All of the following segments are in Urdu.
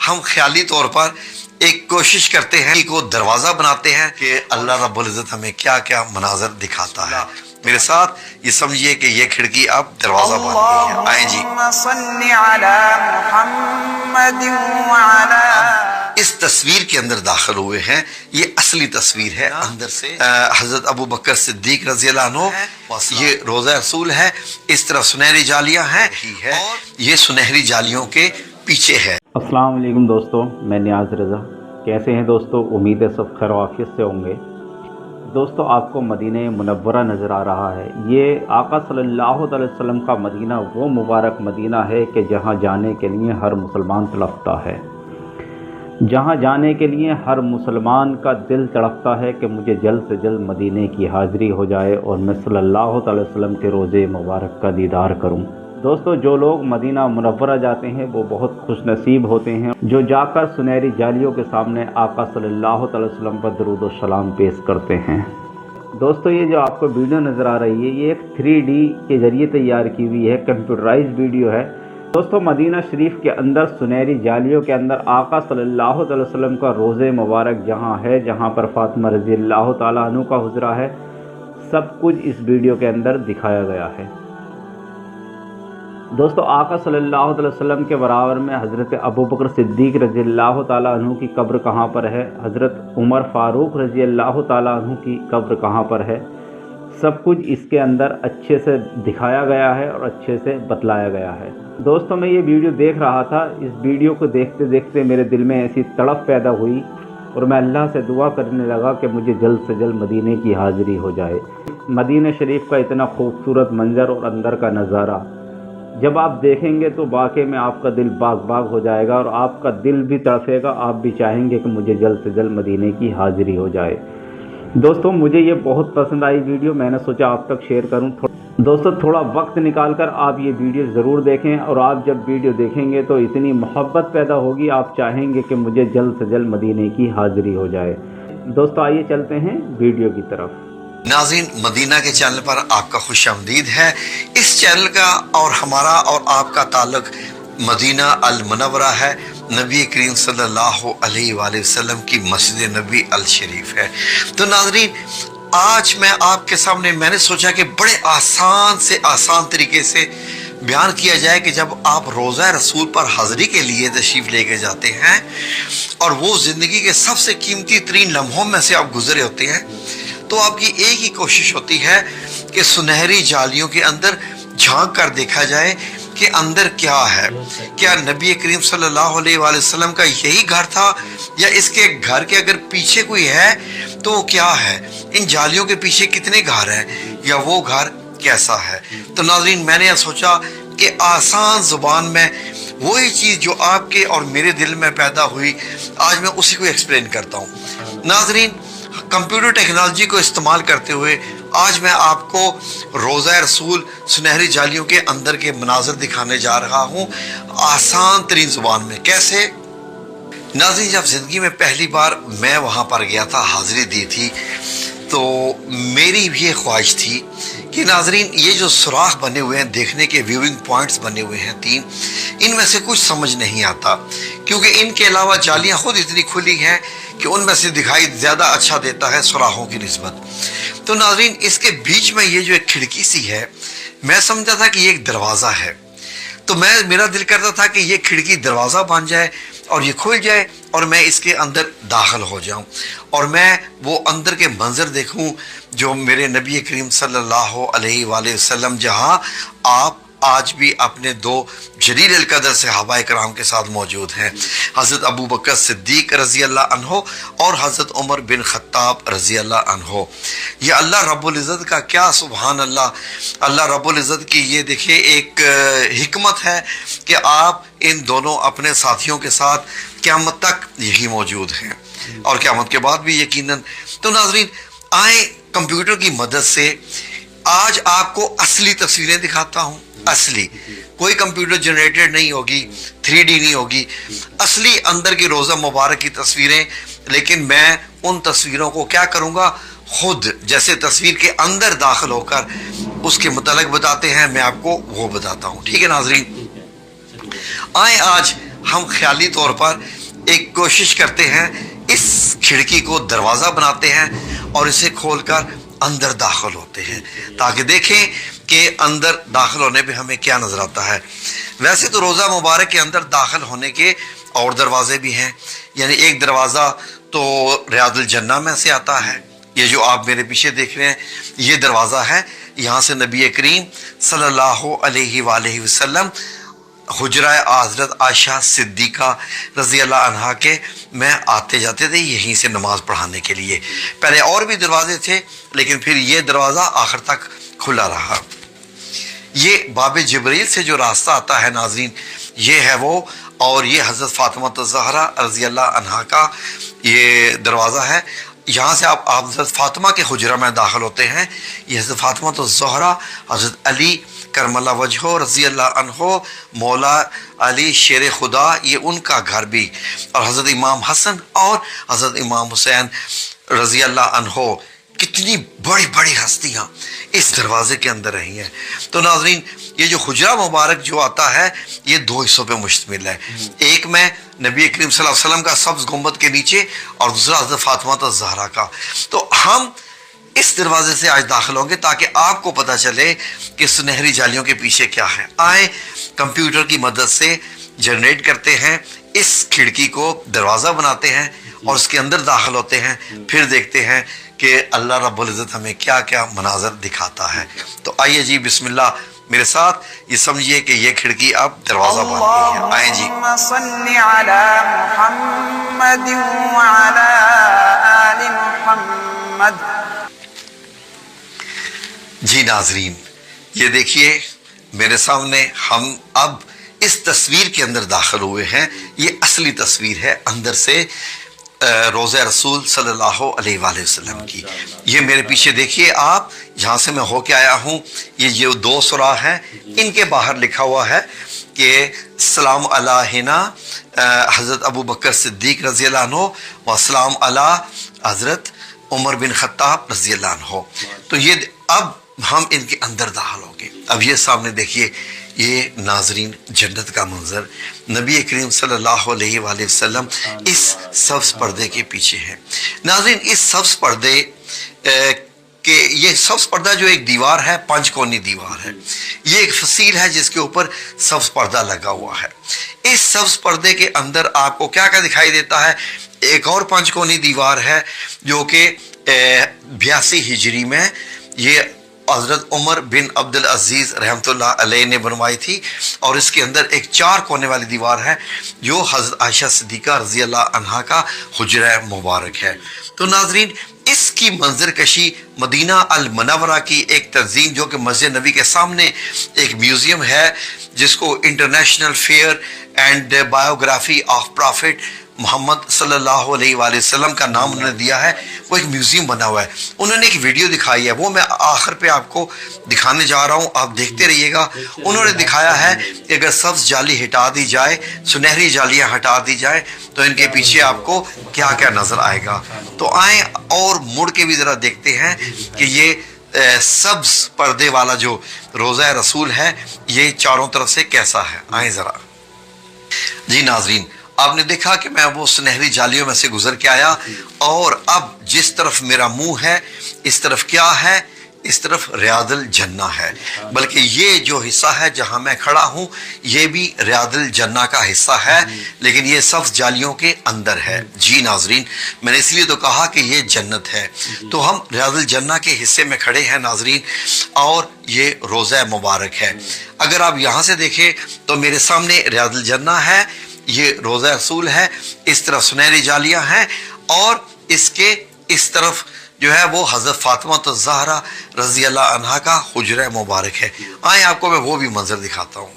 ہم خیالی طور پر ایک کوشش کرتے ہیں کہ وہ دروازہ بناتے ہیں کہ اللہ رب العزت ہمیں کیا کیا مناظر دکھاتا ہے۔ میرے ساتھ یہ سمجھیے کہ یہ کھڑکی اب دروازہ بن گئی ہے۔ آئیں جی، اس تصویر کے اندر داخل ہوئے ہیں۔ یہ اصلی تصویر ہے، اندر سے حضرت ابو بکر صدیق رضی اللہ عنہ، یہ روضہ رسول ہے، اس طرف سنہری جالیاں ہیں، یہ سنہری جالیوں کے پیچھے ہے۔ السلام علیکم دوستو، میں نیاز رضا۔ کیسے ہیں دوستو؟ امید ہے سب خیر و عافیت سے ہوں گے۔ دوستو، آپ کو مدینہ منورہ نظر آ رہا ہے۔ یہ آقا صلی اللہ علیہ وسلم کا مدینہ وہ مبارک مدینہ ہے کہ جہاں جانے کے لیے ہر مسلمان تڑپتا ہے، جہاں جانے کے لیے ہر مسلمان کا دل تڑپتا ہے کہ مجھے جلد سے جلد مدینہ کی حاضری ہو جائے اور میں صلی اللہ علیہ وسلم کے روضے مبارک کا دیدار کروں۔ دوستو، جو لوگ مدینہ منورہ جاتے ہیں وہ بہت خوش نصیب ہوتے ہیں، جو جا کر سنہری جالیوں کے سامنے آقا صلی اللہ علیہ وسلم پر درود و سلام پیش کرتے ہیں۔ دوستو، یہ جو آپ کو ویڈیو نظر آ رہی ہے، یہ ایک 3D کے ذریعے تیار کی ہوئی ہے، کمپیوٹرائز ویڈیو ہے۔ دوستو، مدینہ شریف کے اندر سنہری جالیوں کے اندر آقا صلی اللہ علیہ وسلم کا روضہ مبارک جہاں ہے، جہاں پر فاطمہ رضی اللہ تعالیٰ عنہ کا حجرہ ہے، سب کچھ اس ویڈیو کے اندر دکھایا گیا ہے۔ دوستو، آقا صلی اللہ علیہ وسلم کے برابر میں حضرت ابو بکر صدیق رضی اللہ تعالیٰ عنہ کی قبر کہاں پر ہے، حضرت عمر فاروق رضی اللہ تعالیٰ عنہ کی قبر کہاں پر ہے، سب کچھ اس کے اندر اچھے سے دکھایا گیا ہے اور اچھے سے بتلایا گیا ہے۔ دوستو، میں یہ ویڈیو دیکھ رہا تھا، اس ویڈیو کو دیکھتے دیکھتے میرے دل میں ایسی تڑپ پیدا ہوئی اور میں اللہ سے دعا کرنے لگا کہ مجھے جلد سے جلد مدینہ کی حاضری ہو جائے۔ مدینہ شریف کا اتنا خوبصورت منظر اور اندر کا نظارہ جب آپ دیکھیں گے تو واقعی میں آپ کا دل باغ باغ ہو جائے گا اور آپ کا دل بھی تڑپے گا، آپ بھی چاہیں گے کہ مجھے جلد سے جلد مدینہ کی حاضری ہو جائے۔ دوستو، مجھے یہ بہت پسند آئی ویڈیو، میں نے سوچا آپ تک شیئر کروں۔ دوستو، تھوڑا وقت نکال کر آپ یہ ویڈیو ضرور دیکھیں، اور آپ جب ویڈیو دیکھیں گے تو اتنی محبت پیدا ہوگی، آپ چاہیں گے کہ مجھے جلد سے جلد مدینہ کی حاضری ہو جائے۔ دوستو، آئیے چلتے ہیں ویڈیو کی طرف۔ ناظرین، مدینہ کے چینل پر آپ کا خوش آمدید ہے۔ اس چینل کا اور ہمارا اور آپ کا تعلق مدینہ المنورہ ہے، نبی کریم صلی اللہ علیہ وآلہ وسلم کی مسجد نبی الشریف ہے۔ تو ناظرین، آج میں آپ کے سامنے میں نے سوچا کہ بڑے آسان سے آسان طریقے سے بیان کیا جائے کہ جب آپ روضہ رسول پر حاضری کے لیے تشریف لے کے جاتے ہیں اور وہ زندگی کے سب سے قیمتی ترین لمحوں میں سے آپ گزرے ہوتے ہیں، تو آپ کی ایک ہی کوشش ہوتی ہے کہ سنہری جالیوں کے اندر جھانک کر دیکھا جائے کہ اندر کیا ہے۔ کیا نبی کریم صلی اللہ علیہ وآلہ وسلم کا یہی گھر تھا، یا اس کے گھر کے اگر پیچھے کوئی ہے تو وہ کیا ہے، ان جالیوں کے پیچھے کتنے گھر ہیں، یا وہ گھر کیسا ہے۔ تو ناظرین، میں نے سوچا کہ آسان زبان میں وہی چیز جو آپ کے اور میرے دل میں پیدا ہوئی، آج میں اسی کو ایکسپلین کرتا ہوں۔ ناظرین، کمپیوٹر ٹیکنالوجی کو استعمال کرتے ہوئے آج میں آپ کو روضہ رسول سنہری جالیوں کے اندر کے مناظر دکھانے جا رہا ہوں، آسان ترین زبان میں۔ کیسے؟ ناظرین، جب زندگی میں پہلی بار میں وہاں پر گیا تھا، حاضری دی تھی، تو میری بھی یہ خواہش تھی کہ ناظرین، یہ جو سوراخ بنے ہوئے ہیں، دیکھنے کے ویونگ پوائنٹس بنے ہوئے ہیں 3، ان میں سے کچھ سمجھ نہیں آتا، کیونکہ ان کے علاوہ جالیاں خود اتنی کھلی ہیں کہ ان میں سے دکھائی زیادہ اچھا دیتا ہے سوراخوں کی نسبت۔ تو ناظرین، اس کے بیچ میں یہ جو ایک کھڑکی سی ہے، میں سمجھتا تھا کہ یہ ایک دروازہ ہے، تو میرا دل کرتا تھا کہ یہ کھڑکی دروازہ بن جائے اور یہ کھل جائے اور میں اس کے اندر داخل ہو جاؤں اور میں وہ اندر کے منظر دیکھوں جو میرے نبی کریم صلی اللہ علیہ وآلہ وسلم، جہاں آپ آج بھی اپنے 2 جلیل القدر صحابہ کرام کے ساتھ موجود ہیں، حضرت ابو بکر صدیق رضی اللہ عنہ اور حضرت عمر بن خطاب رضی اللہ عنہ۔ یہ اللہ رب العزت کا کیا سبحان اللہ، اللہ رب العزت کی یہ دیکھیں ایک حکمت ہے کہ آپ ان دونوں اپنے ساتھیوں کے ساتھ قیامت تک یہی موجود ہیں اور قیامت کے بعد بھی یقیناً۔ تو ناظرین، آئیں کمپیوٹر کی مدد سے آج آپ کو اصلی تصویریں دکھاتا ہوں، اصلی، کوئی کمپیوٹر جنریٹڈ نہیں ہوگی، 3D نہیں ہوگی، اصلی اندر کی روضہ مبارک کی تصویریں۔ لیکن میں ان تصویروں کو کیا کروں گا، خود جیسے تصویر کے اندر داخل ہو کر اس کے متعلق بتاتے ہیں، میں آپ کو وہ بتاتا ہوں۔ ٹھیک ہے ناظرین، آئیں آج ہم خیالی طور پر ایک کوشش کرتے ہیں، اس کھڑکی کو دروازہ بناتے ہیں اور اسے کھول کر اندر داخل ہوتے ہیں تاکہ دیکھیں کہ اندر داخل ہونے پہ ہمیں کیا نظر آتا ہے۔ ویسے تو روزہ مبارک کے اندر داخل ہونے کے اور دروازے بھی ہیں، یعنی ایک دروازہ تو ریاض الجنہ میں سے آتا ہے، یہ جو آپ میرے پیچھے دیکھ رہے ہیں یہ دروازہ ہے، یہاں سے نبی کریم صلی اللہ علیہ وآلہ وسلم حجرہ حضرت عائشہ صدیقہ رضی اللہ عنہا کے میں آتے جاتے تھے یہیں سے نماز پڑھانے کے لیے۔ پہلے اور بھی دروازے تھے لیکن پھر یہ دروازہ آخر تک کھلا رہا۔ یہ باب جبریل سے جو راستہ آتا ہے ناظرین یہ ہے وہ، اور یہ حضرت فاطمہ الزہرا رضی اللہ عنہا کا یہ دروازہ ہے۔ یہاں سے آپ حضرت فاطمہ کے حجرہ میں داخل ہوتے ہیں۔ یہ حضرت فاطمہ الزہرا، حضرت علی کرم اللہ وجہہ رضی اللہ عنہ، مولا علی شیر خدا، یہ ان کا گھر بھی، اور حضرت امام حسن اور حضرت امام حسین رضی اللہ عنہ، کتنی بڑی بڑی ہستیاں اس دروازے کے اندر رہی ہیں۔ تو ناظرین یہ جو حجرہ مبارک جو آتا ہے یہ دو حصوں پہ مشتمل ہے، ایک میں نبی کریم صلی اللہ علیہ وسلم کا سبز گنبد کے نیچے اور دوسرا حضرت فاطمہ الزہرا کا۔ تو ہم اس دروازے سے آج داخل ہوں گے تاکہ آپ کو پتہ چلے کہ سنہری جالیوں کے پیچھے کیا ہے۔ آئیں کمپیوٹر کی مدد سے جنریٹ کرتے ہیں، اس کھڑکی کو دروازہ بناتے ہیں اور اس کے اندر داخل ہوتے ہیں، پھر دیکھتے ہیں کہ اللہ رب العزت ہمیں کیا کیا مناظر دکھاتا ہے۔ تو آئیے جی بسم اللہ میرے ساتھ، یہ سمجھیے کہ یہ کھڑکی اب دروازہ بن گئی ہے۔ آئیں جی۔ اللہم صل علی محمد وعلی آل محمد۔ جی ناظرین یہ دیکھیے میرے سامنے ہم اب اس تصویر کے اندر داخل ہوئے ہیں، یہ اصلی تصویر ہے اندر سے روضہ رسول صلی اللہ علیہ وآلہ وسلم کی۔ یہ میرے پیچھے دیکھیے آپ، جہاں سے میں ہو کے آیا ہوں یہ جو دو سوراخ ہیں ان کے باہر لکھا ہوا ہے کہ سلام علینا حضرت ابو بکر صدیق رضی اللہ عنہ و سلام علی حضرت عمر بن خطاب رضی اللہ عنہ۔ تو یہ اب ہم ان کے اندر داخل ہوں گے۔ اب یہ سامنے دیکھیے یہ ناظرین جنت کا منظر، نبی کریم صلی اللہ علیہ وآلہ وسلم اس سبز پردے کے پیچھے ہیں۔ ناظرین اس سبز پردے کہ یہ سبز پردہ جو ایک دیوار ہے، پانچ کونی دیوار ہے، یہ ایک فصیل ہے جس کے اوپر سبز پردہ لگا ہوا ہے۔ اس سبز پردے کے اندر آپ کو کیا کیا دکھائی دیتا ہے؟ ایک اور پانچ کونی دیوار ہے جو کہ 82 ہجری میں یہ حضرت عمر بن عبد العزیز رحمۃ اللہ علیہ نے بنوائی تھی، اور اس کے اندر ایک 4 کونے والی دیوار ہے جو حضرت عائشہ صدیقہ رضی اللہ عنہا کا حجرہ مبارک ہے۔ تو ناظرین اس کی منظر کشی مدینہ المنورہ کی ایک تنظیم جو کہ مسجد نبی کے سامنے ایک میوزیم ہے جس کو international fair and biography of prophet محمد صلی اللہ علیہ وآلہ وسلم کا نام انہوں نے دیا ہے، وہ ایک میوزیم بنا ہوا ہے۔ انہوں نے ایک ویڈیو دکھائی ہے، وہ میں آخر پہ آپ کو دکھانے جا رہا ہوں، آپ دیکھتے رہیے گا۔ انہوں نے دکھایا ہے کہ اگر سبز جالی ہٹا دی جائے، سنہری جالیاں ہٹا دی جائے تو ان کے پیچھے آپ کو کیا کیا نظر آئے گا۔ تو آئیں اور مڑ کے بھی ذرا دیکھتے ہیں کہ یہ سبز پردے والا جو روضہ رسول ہے یہ چاروں طرف سے کیسا ہے۔ آئیں ذرا۔ جی ناظرین آپ نے دیکھا کہ میں وہ سنہری جالیوں میں سے گزر کے آیا، اور اب جس طرف میرا منہ ہے اس طرف کیا ہے؟ اس طرف ریاض الجنہ ہے، بلکہ یہ جو حصہ ہے جہاں میں کھڑا ہوں یہ بھی ریاض الجنہ کا حصہ ہے، لیکن یہ سبز جالیوں کے اندر ہے۔ جی ناظرین میں نے اس لیے تو کہا کہ یہ جنت ہے۔ تو ہم ریاض الجنہ کے حصے میں کھڑے ہیں ناظرین، اور یہ روضہ مبارک ہے۔ اگر آپ یہاں سے دیکھیں تو میرے سامنے ریاض الجنہ ہے، یہ روضہ رسول ہے، اس طرف سنہری جالیاں ہیں، اور اس کے اس طرف جو ہے وہ حضرت فاطمہ الزہرا رضی اللہ عنہا کا حجرہ مبارک ہے۔ آئیں آپ کو میں وہ بھی منظر دکھاتا ہوں۔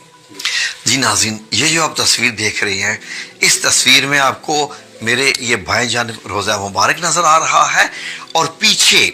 جی ناظرین یہ جو آپ تصویر دیکھ رہی ہیں اس تصویر میں آپ کو میرے یہ بائیں جانب روضہ مبارک نظر آ رہا ہے، اور پیچھے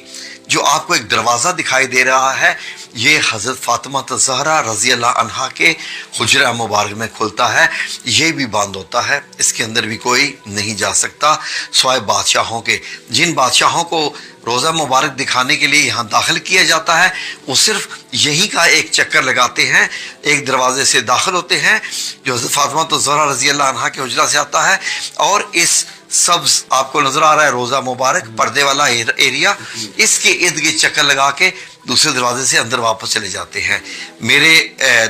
جو آپ کو ایک دروازہ دکھائی دے رہا ہے یہ حضرت فاطمہ الزہرا رضی اللہ عنہا کے حجرہ مبارک میں کھلتا ہے. یہ بھی بند ہوتا ہے, اس کے اندر بھی کوئی نہیں جا سکتا سوائے بادشاہوں کے. جن بادشاہوں کو روزہ مبارک دکھانے کے لیے یہاں داخل کیا جاتا ہے وہ صرف یہی کا ایک چکر لگاتے ہیں, ایک دروازے سے داخل ہوتے ہیں جو حضرت فاطمہ الزہرا رضی اللہ عنہا کے حجرہ سے آتا ہے, اور اس سبز آپ کو نظر آ رہا ہے روزہ مبارک پردے والا ایریا, اس کے ارد گرد چکر لگا کے دوسرے دروازے سے اندر واپس چلے جاتے ہیں. میرے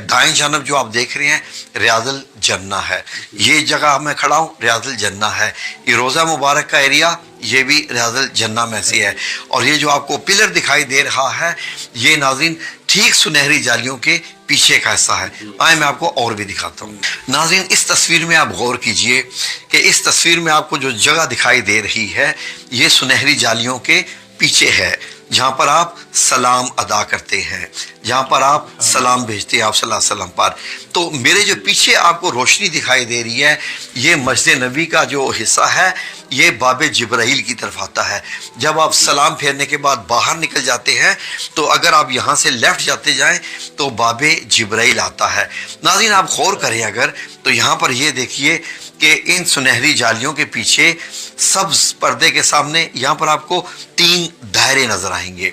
دائیں جانب جو آپ دیکھ رہے ہیں ریاض الجنہ ہے, یہ جگہ میں کھڑا ہوں ریاض الجنہ ہے. یہ روزہ مبارک کا ایریا یہ بھی ریاض الجنہ میں سے ہے. اور یہ جو آپ کو پلر دکھائی دے رہا ہے یہ ناظرین ٹھیک سنہری جالیوں کے پیچھے کا حصہ ہے. آئے میں آپ کو اور بھی دکھاتا ہوں. ناظرین اس تصویر میں آپ غور کیجئے کہ اس تصویر میں آپ کو جو جگہ دکھائی دے رہی ہے یہ سنہری جالیوں کے پیچھے ہے, جہاں پر آپ سلام ادا کرتے ہیں, جہاں پر آپ سلام بھیجتے ہیں آپ صلی اللہ علیہ وسلم پر. تو میرے جو پیچھے آپ کو روشنی دکھائی دے رہی ہے یہ مسجد نبی کا جو حصہ ہے یہ باب جبرائیل کی طرف آتا ہے. جب آپ سلام پھیرنے کے بعد باہر نکل جاتے ہیں تو اگر آپ یہاں سے لیفٹ جاتے جائیں تو باب جبرائیل آتا ہے. ناظرین آپ غور کریں اگر تو یہاں پر یہ دیکھیے کہ ان سنہری جالیوں کے پیچھے سبز پردے کے سامنے یہاں پر آپ کو 3 دائرے نظر آئیں گے.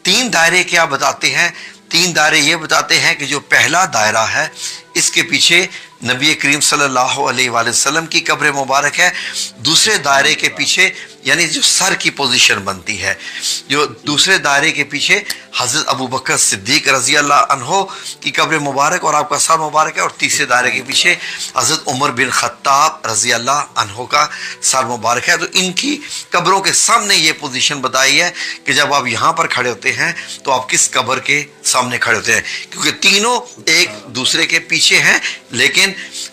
3 دائرے کیا بتاتے ہیں؟ 3 دائرے یہ بتاتے ہیں کہ جو پہلا دائرہ ہے اس کے پیچھے نبی کریم صلی اللہ علیہ وآلہ وسلم کی قبر مبارک ہے. دوسرے دائرے کے پیچھے یعنی جو سر کی پوزیشن بنتی ہے, جو دوسرے دائرے کے پیچھے حضرت ابوبکر صدیق رضی اللہ عنہ کی قبر مبارک اور آپ کا سر مبارک ہے, اور تیسرے دائرے کے پیچھے حضرت عمر بن خطاب رضی اللہ عنہ کا سر مبارک ہے. تو ان کی قبروں کے سامنے یہ پوزیشن بتائی ہے کہ جب آپ یہاں پر کھڑے ہوتے ہیں تو آپ کس قبر کے سامنے کھڑے ہوتے ہیں, کیونکہ تینوں ایک دوسرے کے پیچھے ہیں لیکن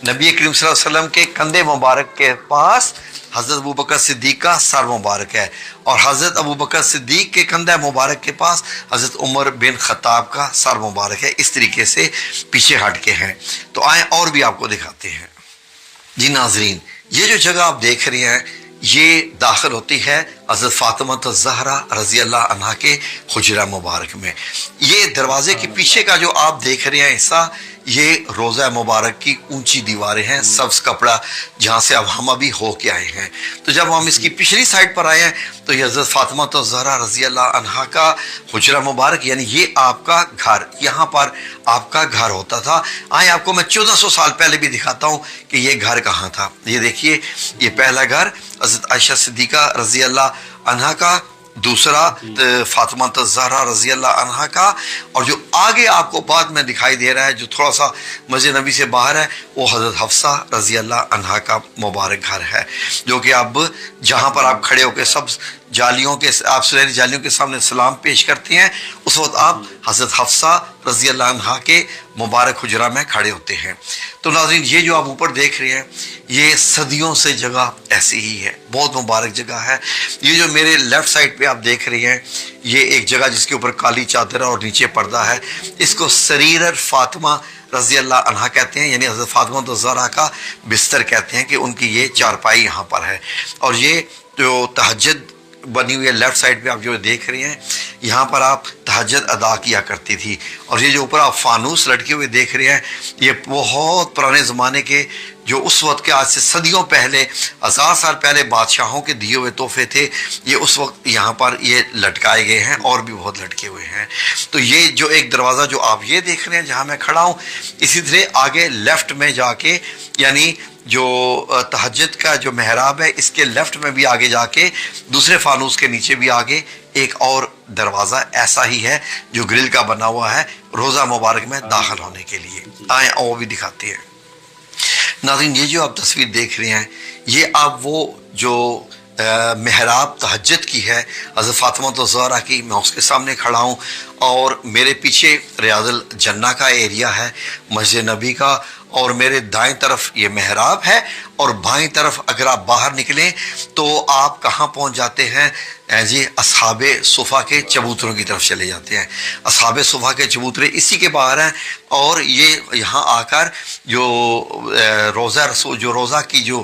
نبی کریم صلی اللہ علیہ وسلم کے کندھے مبارک کے پاس حضرت ابوبکر صدیق کا سر مبارک ہے, اور حضرت ابوبکر صدیق کے کندھے مبارک کے پاس حضرت عمر بن خطاب کا سر مبارک ہے. اس طریقے سے پیچھے ہٹ کے ہیں. تو آئیں اور بھی آپ کو دکھاتے ہیں. جی ناظرین یہ جو جگہ آپ دیکھ رہے ہیں یہ داخل ہوتی ہے حضرت فاطمہ الزہرا رضی اللہ عنہا کے حجرہ مبارک میں. یہ دروازے کے پیچھے کا جو آپ دیکھ رہے ہیں حصہ یہ روضہ مبارک کی اونچی دیواریں ہیں, سبز کپڑا جہاں سے اب ہم ابھی ہو کے آئے ہیں. تو جب ہم اس کی پچھلی سائڈ پر آئے ہیں تو یہ حضرت فاطمہ الزہرا رضی اللہ عنہا کا حجرہ مبارک یعنی یہ آپ کا گھر, یہاں پر آپ کا گھر ہوتا تھا. آئیں آپ کو میں 1400 سال پہلے بھی دکھاتا ہوں کہ یہ گھر کہاں تھا. یہ دیکھیے یہ پہلا گھر حضرت عائشہ صدیقہ رضی اللہ عنہا کا, دوسرا فاطمہ الزہرا رضی اللہ عنہا کا, اور جو آگے آپ کو بعد میں دکھائی دے رہا ہے جو تھوڑا سا مسجد نبی سے باہر ہے وہ حضرت حفصہ رضی اللہ عنہا کا مبارک گھر ہے, جو کہ اب جہاں پر آپ کھڑے ہو کے سب جالیوں کے آپ سنہری جالیوں کے سامنے سلام پیش کرتے ہیں اس وقت آپ حضرت حفصہ رضی اللہ عنہا کے مبارک حجرہ میں کھڑے ہوتے ہیں. تو ناظرین یہ جو آپ اوپر دیکھ رہے ہیں یہ صدیوں سے جگہ ایسی ہی ہے, بہت مبارک جگہ ہے. یہ جو میرے لیفٹ سائڈ پہ آپ دیکھ رہے ہیں یہ ایک جگہ جس کے اوپر کالی چادر اور نیچے پردہ ہے, اس کو سریر فاطمہ رضی اللہ عنہا کہتے ہیں, یعنی حضرت فاطمہ الزہرا کا بستر کہتے ہیں کہ ان کی یہ چارپائی یہاں پر ہے. اور یہ جو تہجد بنی ہوئی ہے لیفٹ سائڈ پہ آپ جو دیکھ رہے ہیں یہاں پر آپ تہجد ادا کیا کرتی تھی. اور یہ جو اوپر آپ فانوس لٹکے ہوئے دیکھ رہے ہیں یہ بہت پرانے زمانے کے جو اس وقت کے آج سے صدیوں پہلے 1000 سال پہلے بادشاہوں کے دیے ہوئے تحفے تھے, یہ اس وقت یہاں پر یہ لٹکائے گئے ہیں اور بھی بہت لٹکے ہوئے ہیں. تو یہ جو ایک دروازہ جو آپ یہ دیکھ رہے ہیں جہاں میں کھڑا ہوں اسی طرح آگے لیفٹ میں جا کے یعنی جو تہجد کا جو محراب ہے اس کے لیفٹ میں بھی آگے جا کے دوسرے فانوس کے نیچے بھی آگے ایک اور دروازہ ایسا ہی ہے جو گرل کا بنا ہوا ہے روزہ مبارک میں داخل ہونے کے لیے. آئیں اور بھی دکھاتے ہیں. ناظرین یہ جو آپ تصویر دیکھ رہے ہیں یہ آپ وہ جو محراب تہجد کی ہے حضرت فاطمہ الزہرا کی, میں اس کے سامنے کھڑا ہوں اور میرے پیچھے ریاض الجنہ کا ایریا ہے مسجد نبی کا, اور میرے دائیں طرف یہ محراب ہے اور بائیں طرف اگر آپ باہر نکلیں تو آپ کہاں پہنچ جاتے ہیں جی اصحاب صفا کے چبوتروں کی طرف چلے جاتے ہیں. اصحاب صفا کے چبوترے اسی کے باہر ہیں, اور یہ یہاں آ کر جو روزہ رسول جو روزہ کی جو